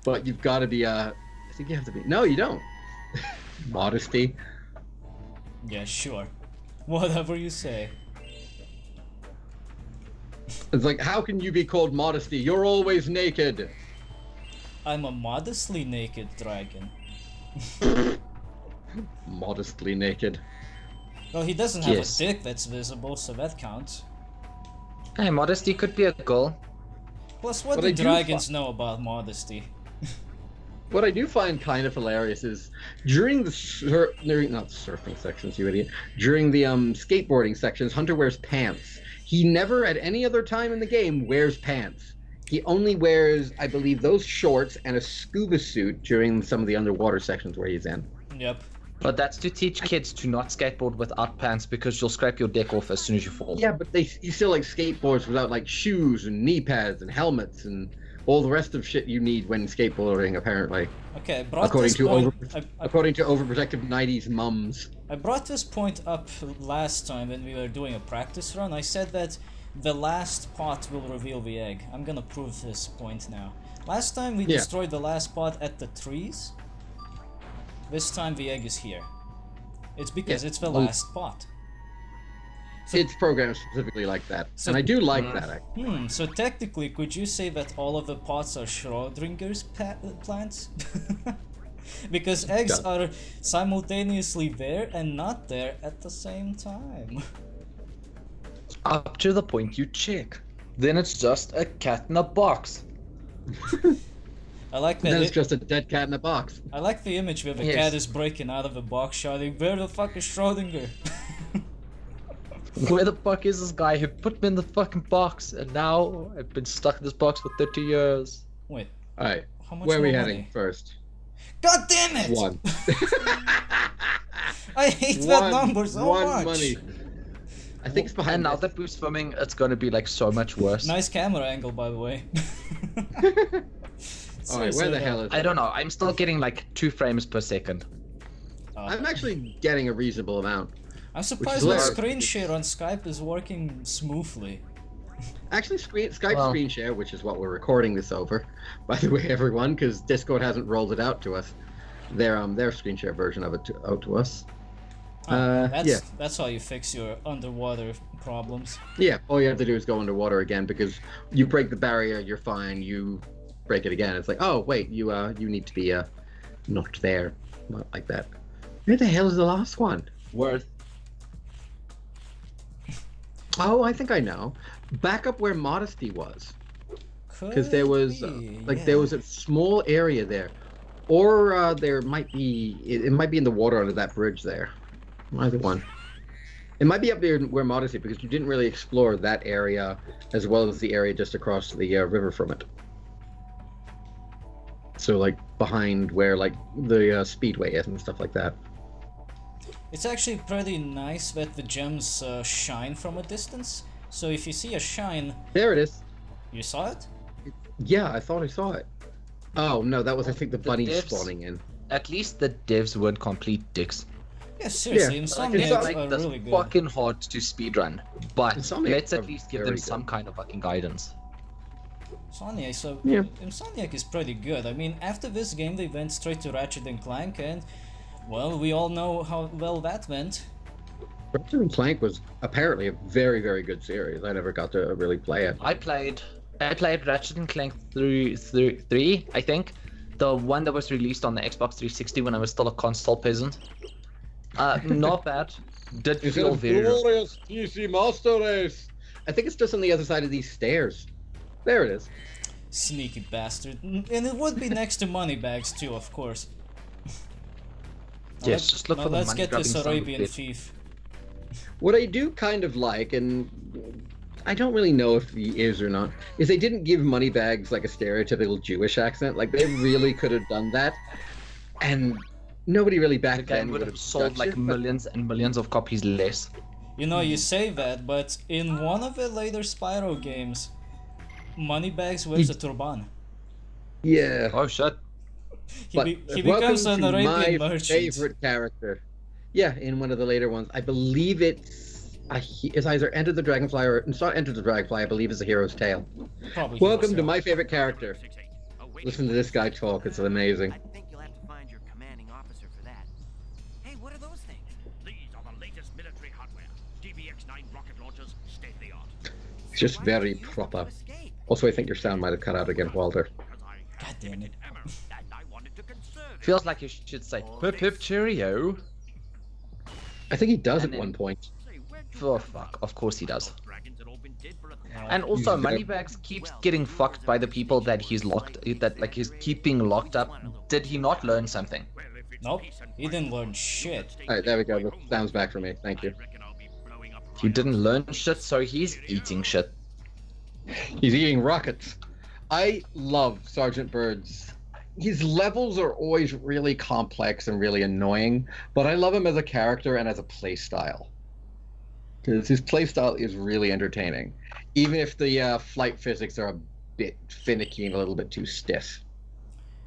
but you've got to be I think you have to be. No, you don't. Modesty. Yeah, sure. Whatever you say. It's like, how can you be called modesty? You're always naked. I'm a modestly naked dragon. Modestly naked. Well, he doesn't have a dick that's visible, so that counts. Hey, modesty could be a goal. Plus, what do dragons know about modesty? What I do find kind of hilarious is during the not surfing sections, you idiot. During the skateboarding sections, Hunter wears pants. He never, at any other time in the game, wears pants. He only wears, I believe, those shorts and a scuba suit during some of the underwater sections where he's in. Yep. But that's to teach kids to not skateboard without pants because you'll scrape your dick off as soon as you fall. Yeah, but you still like skateboards without like shoes and knee pads and helmets and all the rest of shit you need when skateboarding, apparently. Okay, according to overprotective 90s mums. I brought this point up last time when we were doing a practice run. I said that the last pot will reveal the egg. I'm gonna prove this point now. Last time we destroyed the last pot at the trees. This time the egg is here. It's because it's the last pot. So, it's programmed specifically like that, and I do like that. So technically, could you say that all of the pots are Schrodinger's plants? Because eggs are simultaneously there and not there at the same time. Up to the point you check. Then it's just a cat in a box. I like that. Then it's just a dead cat in a box. I like the image where the cat is breaking out of the box shouting, "Where the fuck is Schrodinger?" Where the fuck is this guy who put me in the fucking box and now I've been stuck in this box for 30 years? Wait. Alright, where are we heading first? God damn it! 1. I hate that number so much. Money. I think it's behind. And now that we're swimming, it's gonna be like so much worse. Nice camera angle, by the way. Alright, where the hell is it? I don't know. I'm still getting like 2 frames per second. I'm actually getting a reasonable amount. I'm surprised my screen share on Skype is working smoothly. Actually, Skype screen share, which is what we're recording this over, by the way, everyone, because Discord hasn't rolled it out to us. Their screen share version of it out to us. That's how you fix your underwater problems. Yeah, all you have to do is go underwater again, because you break the barrier, you're fine. You break it again, it's like, oh wait, you need to be not there, not like that. Where the hell is the last one? Worth. Oh, I think I know. Back up where Modesty was, because there was there was a small area there, or there might be it might be in the water under that bridge there. Either one. It might be up there where Modesty, because you didn't really explore that area as well as the area just across the river from it. So like behind where like the speedway is and stuff like that. It's actually pretty nice that the gems shine from a distance. So if you see a shine... There it is. You saw it? Yeah, I thought I saw it. Oh no, that was I think the bunny spawning in. At least the devs weren't complete dicks. Yeah, seriously, Insomniac are really good. Fucking hard to speedrun, but let's at least give them some good. kind of fucking guidance. Insomniac is pretty good. I mean, after this game they went straight to Ratchet and Clank, and well, we all know how well that went. Ratchet and Clank was apparently a very, very good series. I never got to really play it. I played Ratchet and Clank 3, I think. The one that was released on the Xbox 360 when I was still a console peasant. Not bad. Did feel very glorious PC Master Race. I think it's just on the other side of these stairs. There it is. Sneaky bastard. And it would be next to Moneybags too, of course. Yes, just look for the money. Let's get this Arabian thief. What I do kind of like, and I don't really know if he is or not, is they didn't give Moneybags like a stereotypical Jewish accent. Like they really could have done that, and nobody really back then would have sold like millions and millions of copies less. You know, you say that, but in one of the later Spyro games, Moneybags wears a turban. Yeah. Oh shit. He becomes an Arabian merchant. My favorite character. Yeah, in one of the later ones. I believe it's either Enter the Dragonfly or it's not Enter the Dragonfly, I believe it's A Hero's Tale. Probably Welcome to my favorite character. Listen to this guy talk. It's amazing. I think you'll have to find your commanding officer for that. Hey, what are those things? These are the latest military hardware. DBX-9 rocket launchers, state of the art. It's just very proper. Also, I think your sound might have cut out again, Walter. God damn it. Feels like you should say "Pip pip cheerio." I think he does And at then- one point. Oh fuck! Of course he does. Yeah. And also, He's very- Moneybags keeps getting fucked by the people that he's he's keeping locked up. Did he not learn something? Nope, he didn't learn shit. Alright, there we go. The sound's back for me. Thank you. He didn't learn shit, so he's eating shit. He's eating rockets. I love Sergeant Byrd's. His levels are always really complex and really annoying, but I love him as a character and as a playstyle. Because his playstyle is really entertaining, even if the flight physics are a bit finicky and a little bit too stiff.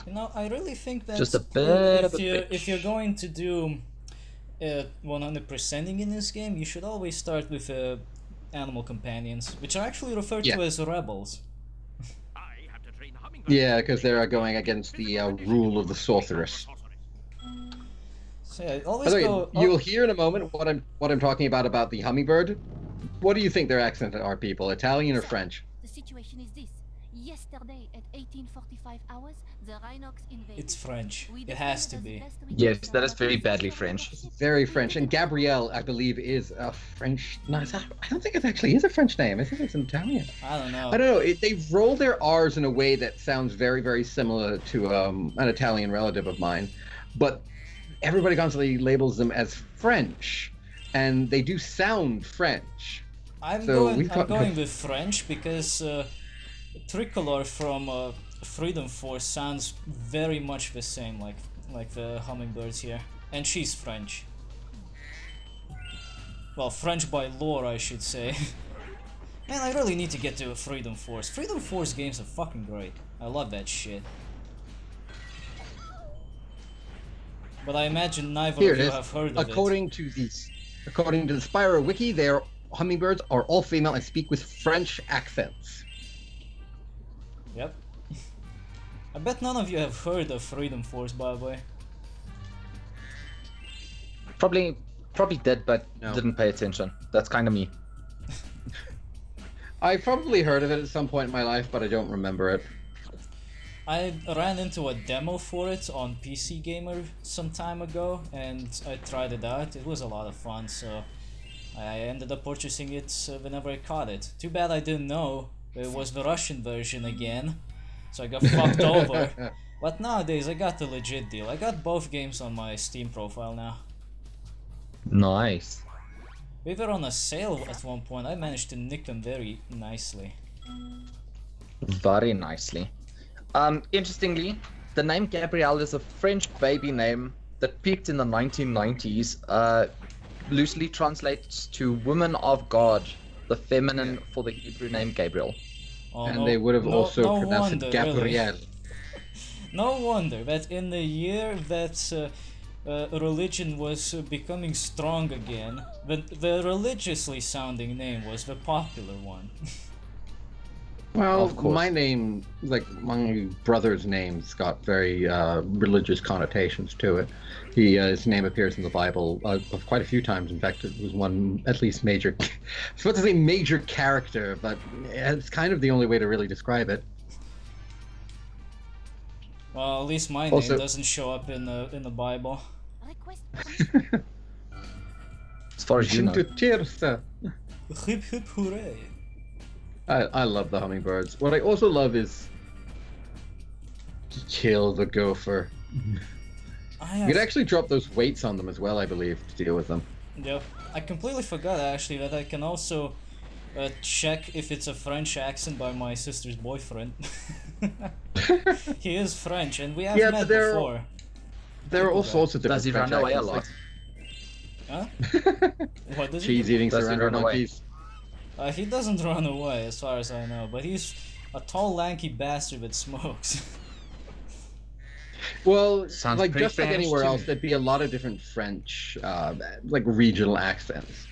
You know, I really think that Just a bit of a if you're going to do 100%ing in this game, you should always start with animal companions, which are actually referred to as rebels. Yeah, because they're going against the rule of the sorceress. So yeah, always By the way, go. you'll hear in a moment what I'm talking about the hummingbird. What do you think their accents are, people? Italian or French? The situation is this. Yesterday at 18:45 hours, the Rhinox invaded. It's French. We It has to defended be. as best we Yes, could, that is but very we badly faced French. opposition. Very French. And Gabrielle, I believe, is a French. No, I don't think it actually is a French name. I think it's an Italian. I don't know. I don't know. They roll their R's in a way that sounds very, very similar to an Italian relative of mine, but everybody constantly labels them as French, and they do sound French. I'm So going. we've I'm got- going with French because Tricolor from Freedom Force sounds very much the same, like the hummingbirds here, and she's French. Well, French by lore, I should say. Man, I really need to get to Freedom Force. Freedom Force games are fucking great. I love that shit. But I imagine neither Here of it you is. have heard of it. According to the Spyro wiki, their hummingbirds are all female and speak with French accents. Yep. I bet none of you have heard of Freedom Force, by the way. Probably did, but No. didn't pay attention. That's kind of me. I probably heard of it at some point in my life, but I don't remember it. I ran into a demo for it on PC Gamer some time ago, and I tried it out. It was a lot of fun, so I ended up purchasing it whenever I caught it. Too bad I didn't know it was the Russian version again, so I got fucked over. But nowadays I got the legit deal. I got both games on my Steam profile now. Nice. We were on a sale at one point. I managed to nick them very nicely. Very nicely. Interestingly, the name Gabrielle is a French baby name that peaked in the 1990s. Loosely translates to woman of God, the feminine for the Hebrew name Gabriel. Oh, And they would have also no pronounced wonder, it Gabrielle. really. No wonder that in the year that religion was becoming strong again, the religiously sounding name was the popular one. Well, Of course. my name, like my brother's name's got very religious connotations to it. His name appears in the Bible quite a few times. In fact, it was one at least major. I was about to say major character, but it's kind of the only way to really describe it. Well, at least my Also- name doesn't show up in the Bible. Request As far as you know. Hip hip hooray! I love the hummingbirds. What I also love is to kill the gopher. I You could actually drop those weights on them as well, I believe, to deal with them. Yep. I completely forgot actually that I can also check if it's a French accent by my sister's boyfriend. He is French, and we have Yeah, met but there are- before. There are all sorts of different Does he run French away a accents, Huh? What does he Cheese do? eating Does he surrender run away? monkeys. He doesn't run away, as far as I know, but he's a tall, lanky bastard that smokes. Well, Sounds like pretty just like French anywhere to else, me. there'd be a lot of different French, like regional accents.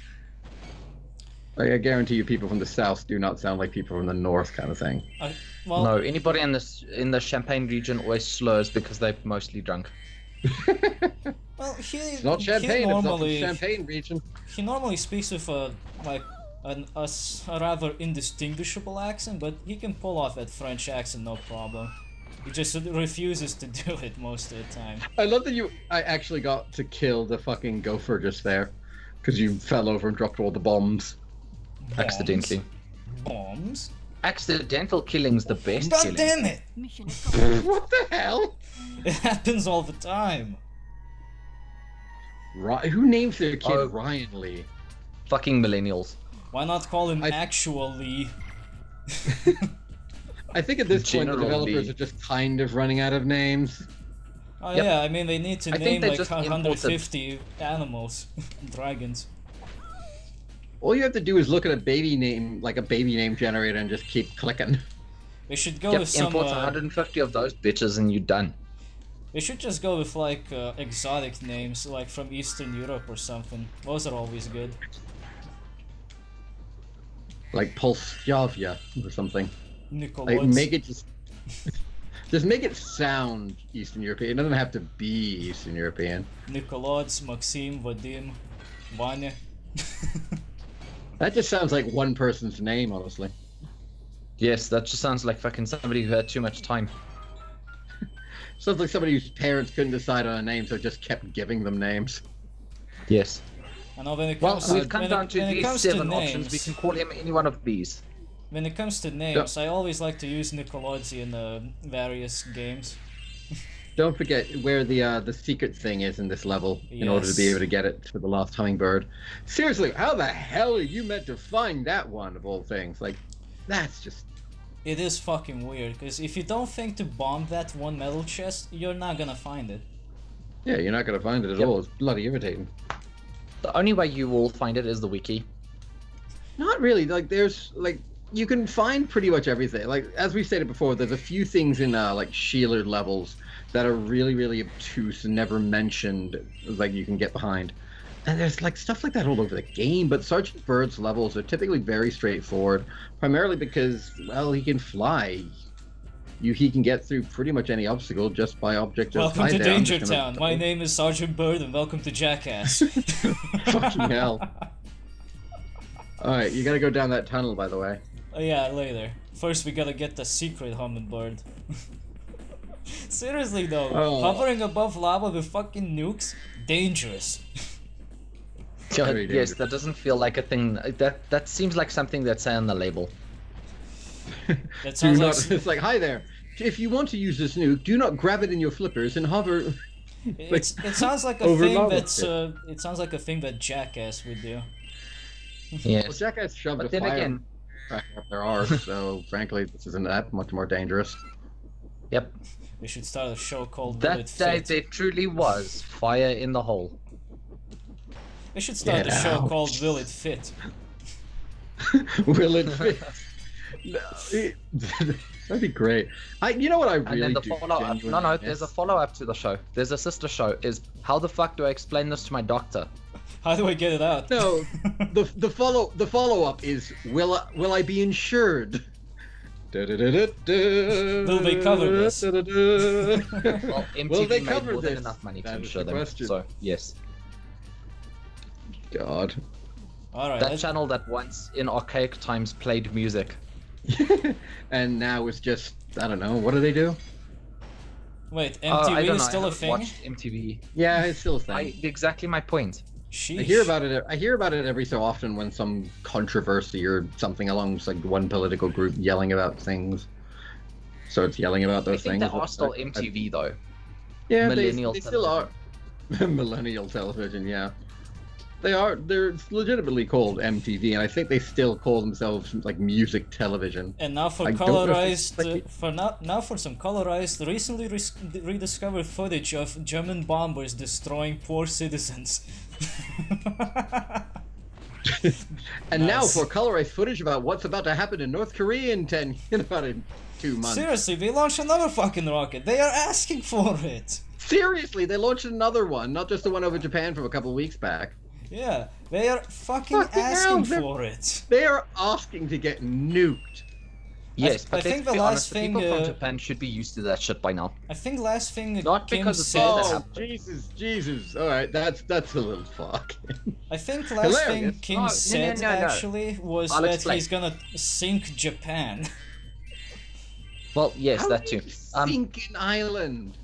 Like, I guarantee you, people from the south do not sound like people from the north, kind of thing. Well, No, anybody in the Champagne region always slurs because they're mostly drunk. well, It's not Champagne. It's not the Champagne region. He normally speaks with a rather indistinguishable accent, but he can pull off that French accent no problem. He just refuses to do it most of the time. I love that I actually got to kill the fucking gopher just there, because you fell over and dropped all the bombs. Accidentally. Bombs? Accidental killing's the best God killing. damn it! Mission accomplished. What the hell? It happens all the time. Who names their kid Oh. Ryan Lee? Fucking millennials. Why not call him actually? I think at this point the General developers Lee. are just kind of running out of names. Oh Yep. yeah, I mean they need to I think name they like just 150 animals, dragons. All you have to do is look at a baby name, like a baby name generator, and just keep clicking. They should go Yep, with some. import 150 of those bitches and you're done. They should just go with like exotic names, like from Eastern Europe or something. Those are always good. Like Polskyavia or something. Nikolai. Like, make it just make it sound Eastern European. It doesn't have to be Eastern European. Nikolaj, Maxim, Vadim, Vanya. That just sounds like one person's name, honestly. Yes, that just sounds like fucking somebody who had too much time. Sounds like somebody whose parents couldn't decide on a name, so just kept giving them names. Yes. I know when it Well, comes we've come down to when it these comes 7 to options. We names, can call him any one of these. when it comes to names, I always like to use Nikolodzi in various games. Don't forget where the secret thing is in this level in order to be Yes. able to get it for the last hummingbird. Seriously, how the hell are you meant to find that one of all things? Like, that's just... It is fucking weird, because if you don't think to bomb that one metal chest, you're not gonna find it. Yeah, you're not going to find it at Yep. all. It's bloody irritating. The only way you will find it is the wiki. Not really. Like, there's, like, you can find pretty much everything. Like, as we stated before, there's a few things in, like, Shealer levels that are really, really obtuse and never mentioned, like, you can get behind. And there's, like, stuff like that all over the game, but Sergeant Byrd's levels are typically very straightforward, primarily because, well, he can fly. He can get through pretty much any obstacle just by object. Welcome to Danger Town. My name is Sergeant Byrd, and welcome to Jackass. Fucking hell. Alright, you gotta go down that tunnel, by the way. Oh yeah, later. First we gotta get the secret hummingbird. Seriously though, Oh. hovering above lava with fucking nukes, dangerous. Very Yes, dangerous. that doesn't feel like a thing. That seems like something that's say on the label. That Do sounds not, like it's like, hi there. If you want to use this nuke, do not grab it in your flippers and hover. it sounds like a over thing lava that's pit. it sounds like a thing that Jackass would do. Well, Yes. Jackass shoved But a then fire again, up their arse, so frankly, this isn't that much more dangerous. yep. We should start a show called Will That It day Fit? there truly was fire in the hole. We should start Get a show out. called Will It Fit? Will it fit? No, that'd be great. You know what I And really then the do follow-up. genuinely No, there's a miss? follow-up to the show. There's a sister show. Is how the fuck do I explain this to my doctor? How do I get it out? No, the follow up is will I be insured? Will they cover this? Well, MTV Will they made cover more than this? enough money to That is insure the them. question. So yes, God. Alright, that channel that once in archaic times played music. And now it's just, I don't know, what do they do? wait, I MTV don't is know, still I a haven't thing? watched MTV. Yeah, it's still a thing. Exactly my point. Sheesh. I hear about it every so often when some controversy or something along like one political group yelling about things. So it's yelling about I those think things. they are still MTV though. Yeah, millennial they still are. Millennial television, yeah. They're legitimately called MTV, and I think they still call themselves like music television. And now for I don't know if it's colorized, like now for some colorized, recently rediscovered footage of German bombers destroying poor citizens. And now Nice. for colorized footage about what's about to happen in North Korea in 2 months. Seriously, they launched another fucking rocket. They are asking for it. Seriously, they launched another one, not just the one over Japan from a couple of weeks back. Yeah, they are fucking asking for it. They are asking to get nuked. Yes, I but think let's the be last honest, the thing, people from Japan should be used to that shit by now. I think last thing Not Kim because of said. that Oh, happened. Jesus. All right, that's a little fucking. I think last thing Hilarious. Kim No, said no. actually was I'll that explain. he's gonna sink Japan Well, yes, How that do too. you sink an island?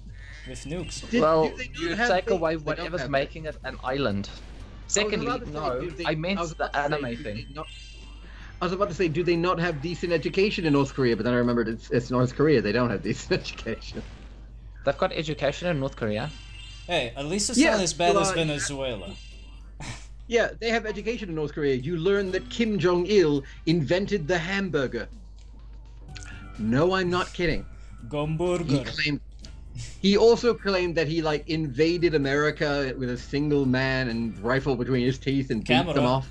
with nukes. Well, do they not you have take things? away They don't whatever's have making it an island. Secondly, about to say, no, do they- I meant was the about to say, anime do thing. they not- I was about to say, do they not have decent education in North Korea? But then I remembered it's North Korea. They don't have decent education. They've got education in North Korea. Hey, at least it's Yeah, not as bad as but- Venezuela. Yeah, they have education in North Korea. You learn that Kim Jong-il invented the hamburger. No, I'm not kidding. He Gomburger. claimed. He also claimed that he like invaded America with a single man and rifle between his teeth and beat Camera. them off.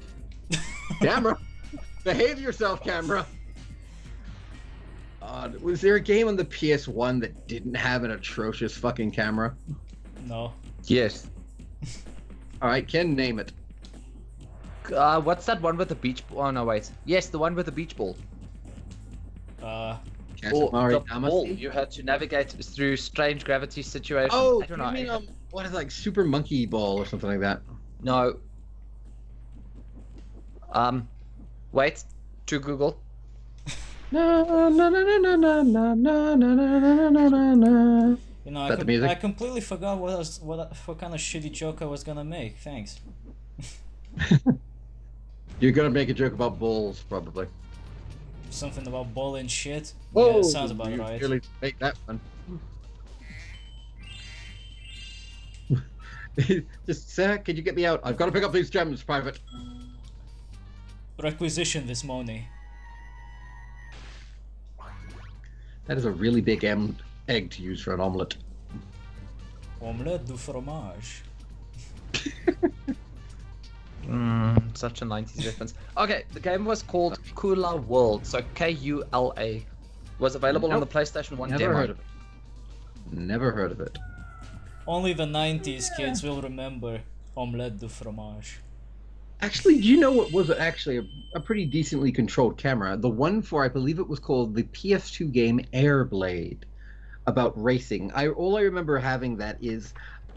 Camera, behave yourself, camera. Was there a game on the PS1 that didn't have an atrocious fucking camera? No. Yes. All right, Ken, name it. What's that one with the beach ball? Oh no, wait. Yes, the one with the beach ball. Or Katamari the Damacy? ball. You had to navigate through strange gravity situations. Oh, I don't you know. mean what is it, like Super Monkey Ball or something like that? No. Wait. To Google. Na na na na na na na na na na na. You know, Is that the music? I completely forgot what kind of shitty joke I was gonna make. Thanks. You're gonna make a joke about bulls, probably. Something about ball and shit. Oh, Yeah, sounds about you right. really make that one. Just, sir, could you get me out? I've got to pick up these gems, Private. Requisition this money. That is a really big egg to use for an omelette. Omelette du fromage. Such a 90s reference. Okay, the game was called Kula World, so Kula. Was available on the Nope. PlayStation 1 Never demo. heard of it. Never heard of it. Only the 90s kids will remember Omelette du fromage. Actually, do you know what was actually a pretty decently controlled camera? The one for, I believe it was called the PS2 game Airblade, about racing. All I remember having that is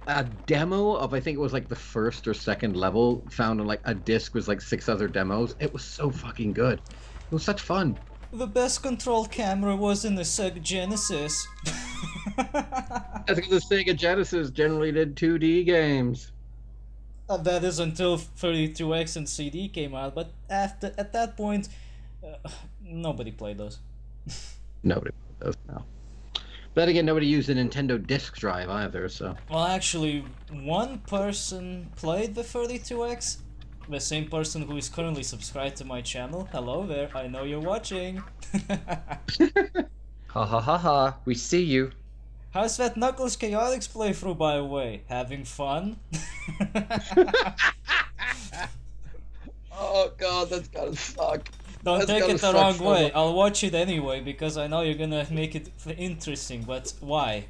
a demo of, I think it was like the first or second level, found on like a disc with like 6 other demos. It was so fucking good. It was such fun. The best controlled camera was in the Sega Genesis. That's because the Sega Genesis generally did 2D games. That is until 32X and CD came out, but at that point, nobody played those. Nobody does now. But again, nobody used a Nintendo disk drive either, so. Well, actually, one person played the 32X. The same person who is currently subscribed to my channel. Hello there, I know you're watching. Ha ha ha ha, we see you. How's that Knuckles Chaotix playthrough, by the way? Having fun? Oh god, that's gotta suck. Don't That's take gotta it the suck wrong so way. much. I'll watch it anyway because I know you're gonna make it interesting. But why?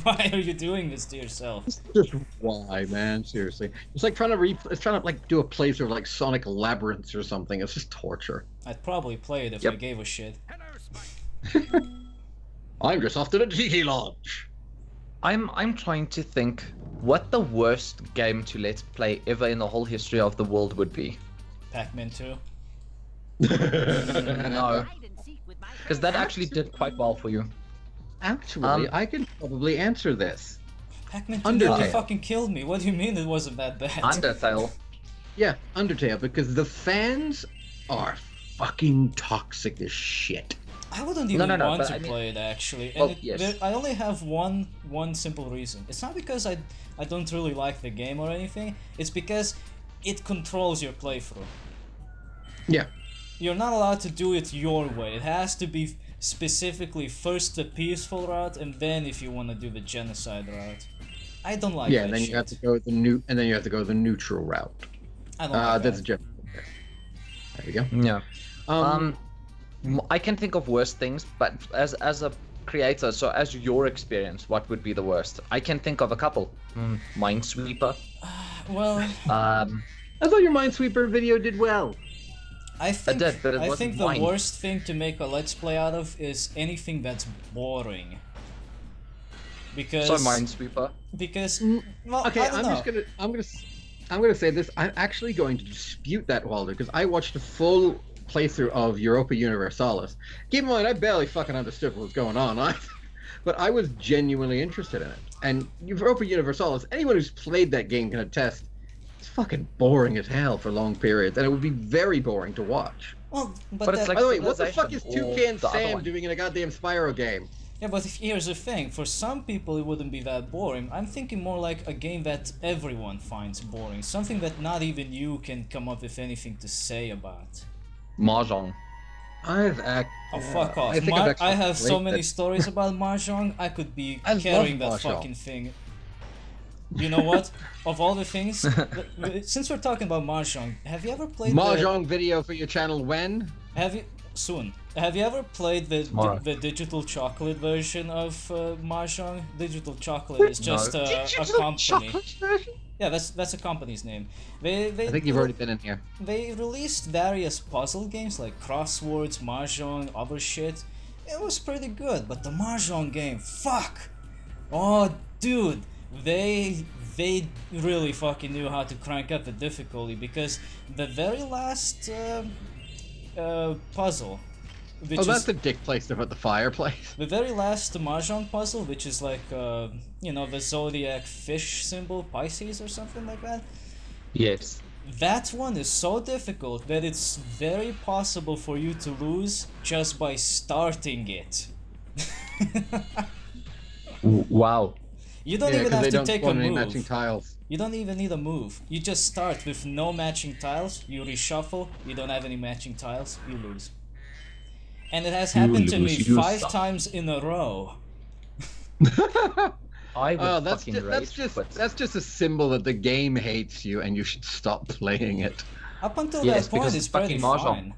Why are you doing this to yourself? Just why, man? Seriously, it's like trying to like do a playthrough of like Sonic Labyrinth or something. It's just torture. I'd probably play it if Yep. I gave a shit. Hello, Spike. I'm just off to the Tiki Lodge. I'm trying to think what the worst game to let's play ever in the whole history of the world would be. Pac-Man 2. No, because that actually did quite well for you. Actually, I can probably answer this. Pac-Man 2 nearly Undertale. fucking killed me. What do you mean it wasn't that bad? Undertale. Yeah, Undertale, because the fans are fucking toxic as shit. I wouldn't even no, want but to I mean- play it actually. Well, And yes. I only have one simple reason. It's not because I don't really like the game or anything. It's because it controls your playthrough. Yeah. You're not allowed to do it your way. It has to be specifically first the peaceful route and then if you want to do the genocide route. I don't like Yeah, that and then shit. you have to go the neutral route. I don't like That's that. just there you go. Yeah. Um, I can think of worse things, but as a creator, so as your experience, what would be the worst? I can think of a couple. Minesweeper. Well, I thought your Minesweeper video did well. I think, did, but it I wasn't think the mine. worst thing to make a Let's Play out of is anything that's boring. Because... So Minesweeper. Because... Well, Okay, I don't know. I'm gonna say this. I'm actually going to dispute that, Walter, because I watched a full playthrough of Europa Universalis. Keep in mind, I barely fucking understood what was going on, but I was genuinely interested in it. And Europa Universalis, anyone who's played that game can attest, it's fucking boring as hell for long periods, and it would be very boring to watch. Well, But it's like- By the way, what the fuck is Civilization or Toucan the other Sam one? doing in a goddamn Spyro game? Yeah, but here's the thing. For some people, it wouldn't be that boring. I'm thinking more like a game that everyone finds boring. Something that not even you can come up with anything to say about. Mahjong. Oh, fuck off. I have so many stories about Mahjong, I could be I carrying that love Mahjong. fucking thing. You know what? Of all the things, since we're talking about Mahjong, have you ever played Mahjong video for your channel when? Have you... Soon. Have you ever played Tomorrow. the Digital Chocolate version of Mahjong? Digital Chocolate is just a company. Yeah, that's a company's name. I think you've already been in here. They released various puzzle games like crosswords, mahjong, other shit. It was pretty good, but the mahjong game, fuck! Oh, dude, they really fucking knew how to crank up the difficulty, because the very last puzzle, which Oh, that's is the dick place to put the fireplace. the very last mahjong puzzle, which is like you know, the zodiac fish symbol, Pisces or something like that. Yes. That one is so difficult that it's very possible for you to lose just by starting it. Wow. You don't Yeah, even 'cause have they to don't take a spawn any matching move. tiles. You don't even need a move. You just start with no matching tiles, you reshuffle, you don't have any matching tiles, you lose. And it has happened to me lose, you 5 suck. times in a row. I would Oh, that's fucking that's rage, but just a symbol that the game hates you and you should stop playing it. Up until Yes, that point, because it's it's fucking pretty mahjong. fine.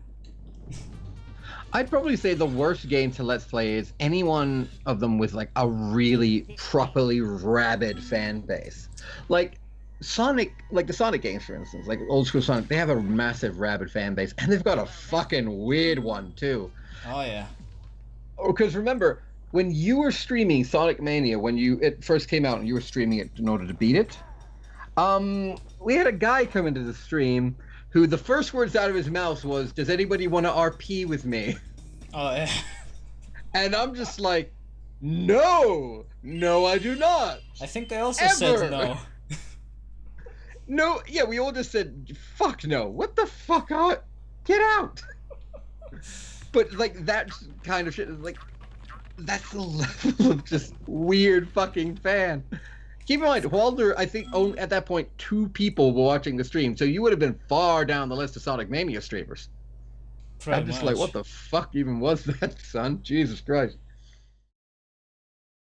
I'd probably say the worst game to Let's Play is any one of them with like a really properly rabid fan base. Like Sonic, like the Sonic games for instance, like old school Sonic, they have a massive rabid fan base and they've got a fucking weird one too. Oh yeah. Because remember, when you were streaming Sonic Mania, when it first came out and you were streaming it in order to beat it, we had a guy come into the stream who the first words out of his mouth was, "Does anybody want to RP with me?" Oh yeah. And I'm just like, no, I do not. I think I also Ever. said no. No, yeah, we all just said, fuck no. What the fuck? Get out. But like that kind of shit is like, that's the level of just weird fucking fan. Keep in mind, Walter, I think only at that point 2 people were watching the stream, so you would have been far down the list of Sonic Mania streamers. Pretty I'm just much. like, what the fuck even was that, son? Jesus Christ.